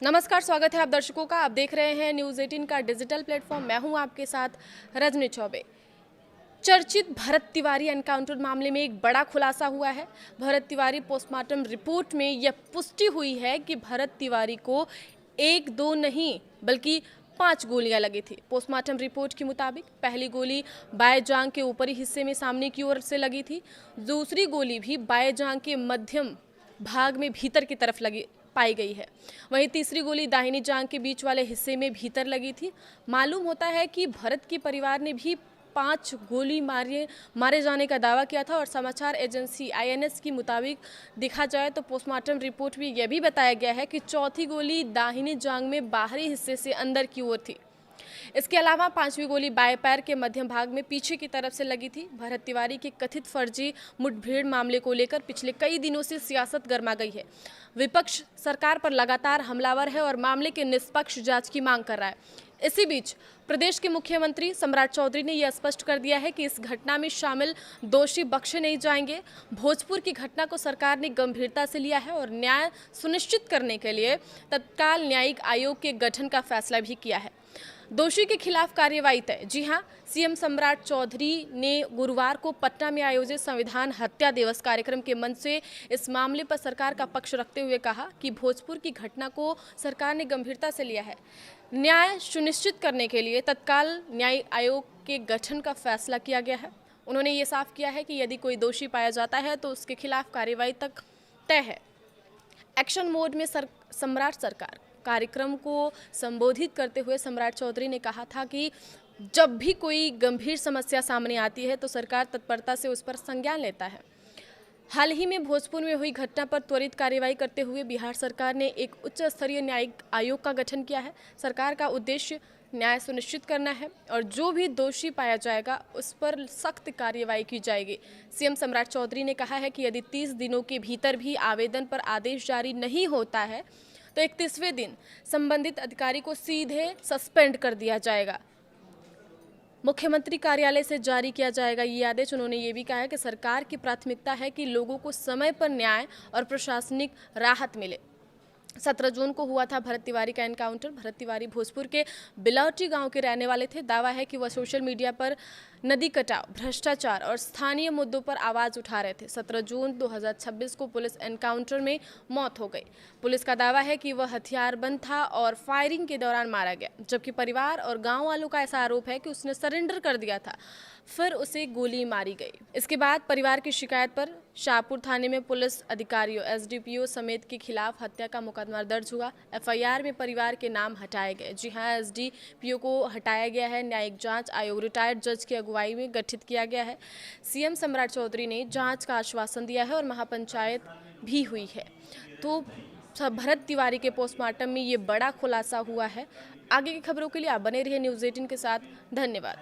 नमस्कार, स्वागत है आप दर्शकों का। आप देख रहे हैं न्यूज़ 18 का डिजिटल प्लेटफॉर्म। मैं हूं आपके साथ रजनी चौबे। चर्चित भरत तिवारी एनकाउंटर मामले में एक बड़ा खुलासा हुआ है। भरत तिवारी पोस्टमार्टम रिपोर्ट में यह पुष्टि हुई है कि भरत तिवारी को एक दो नहीं बल्कि 5 गोलियां लगी थी। पोस्टमार्टम रिपोर्ट के मुताबिक पहली गोली बाएं जांघ के ऊपरी हिस्से में सामने की ओर से लगी थी। दूसरी गोली भी बाएं जांघ के मध्यम भाग में भीतर की तरफ लगी पाई गई है। वहीं तीसरी गोली दाहिनी जांघ के बीच वाले हिस्से में भीतर लगी थी। मालूम होता है कि भरत के परिवार ने भी 5 गोली मारे जाने का दावा किया था और समाचार एजेंसी आईएनएस के मुताबिक देखा जाए तो पोस्टमार्टम रिपोर्ट में यह भी बताया गया है कि चौथी गोली दाहिनी जांघ में बाहरी हिस्से से अंदर की ओर थी। इसके अलावा 5वीं गोली बाएं पैर के मध्यम भाग में पीछे की तरफ से लगी थी। भरत तिवारी के कथित फर्जी मुठभेड़ मामले को लेकर पिछले कई दिनों से सियासत गर्मा गई है। विपक्ष सरकार पर लगातार हमलावर है और मामले के निष्पक्ष जांच की मांग कर रहा है। इसी बीच प्रदेश के मुख्यमंत्री सम्राट चौधरी ने यह स्पष्ट कर दिया है कि इस घटना में शामिल दोषी बख्शे नहीं जाएंगे। भोजपुर की घटना को सरकार ने गंभीरता से लिया है और न्याय सुनिश्चित करने के लिए तत्काल न्यायिक आयोग के गठन का फैसला भी किया है। दोषी के खिलाफ कार्यवाही तय। जी हां, सीएम सम्राट चौधरी ने गुरुवार को पटना में आयोजित संविधान हत्या दिवस कार्यक्रम के मंच से इस मामले पर सरकार का पक्ष रखते हुए कहा कि भोजपुर की घटना को सरकार ने गंभीरता से लिया है। न्याय सुनिश्चित करने के लिए तत्काल न्यायिक आयोग के गठन का फैसला किया गया है। उन्होंने ये साफ किया है कि यदि कोई दोषी पाया जाता है तो उसके खिलाफ कार्यवाही तक तय है। एक्शन मोड में सम्राट सरकार कार्यक्रम को संबोधित करते हुए सम्राट चौधरी ने कहा था कि जब भी कोई गंभीर समस्या सामने आती है तो सरकार तत्परता से उस पर संज्ञान लेता है। हाल ही में भोजपुर में हुई घटना पर त्वरित कार्रवाई करते हुए बिहार सरकार ने एक उच्च स्तरीय न्यायिक आयोग का गठन किया है। सरकार का उद्देश्य न्याय सुनिश्चित करना है और जो भी दोषी पाया जाएगा उस पर सख्त कार्रवाई की जाएगी। सीएम सम्राट चौधरी ने कहा है कि यदि 30 दिनों के भीतर भी आवेदन पर आदेश जारी नहीं होता है तो 31वें दिन संबंधित अधिकारी को सीधे सस्पेंड कर दिया जाएगा। मुख्यमंत्री कार्यालय से जारी किया जाएगा ये आदेश। उन्होंने ये भी कहा है कि सरकार की प्राथमिकता है कि लोगों को समय पर न्याय और प्रशासनिक राहत मिले। 17 जून को हुआ था भरत तिवारी का एनकाउंटर। भरत तिवारी भोजपुर के बिलौटी गांव के रहने वाले थे। दावा है कि वह सोशल मीडिया पर नदी कटाव, भ्रष्टाचार और स्थानीय मुद्दों पर आवाज उठा रहे थे। 17 जून 2026 को पुलिस एनकाउंटर में मौत हो गई। पुलिस का दावा है कि वह हथियारबंद था और फायरिंग के दौरान मारा गया, जबकि परिवार और गांव वालों का ऐसा आरोप है कि उसने सरेंडर कर दिया था, फिर उसे गोली मारी गई। इसके बाद परिवार की शिकायत पर शाहपुर थाने में पुलिस अधिकारियों, एसडीपीओ समेत के खिलाफ हत्या का मुकदमा दर्ज हुआ। एफआईआर में परिवार के नाम हटाए गए। जी हां, एसडीपीओ को हटाया गया है। न्यायिक जांच आयोग रिटायर्ड जज की अगुवाई में गठित किया गया है। सीएम सम्राट चौधरी ने जांच का आश्वासन दिया है और महापंचायत भी हुई है। तो भरत तिवारी के पोस्टमार्टम में ये बड़ा खुलासा हुआ है। आगे की खबरों के लिए आप बने रहिए न्यूज़ 18 के साथ। धन्यवाद।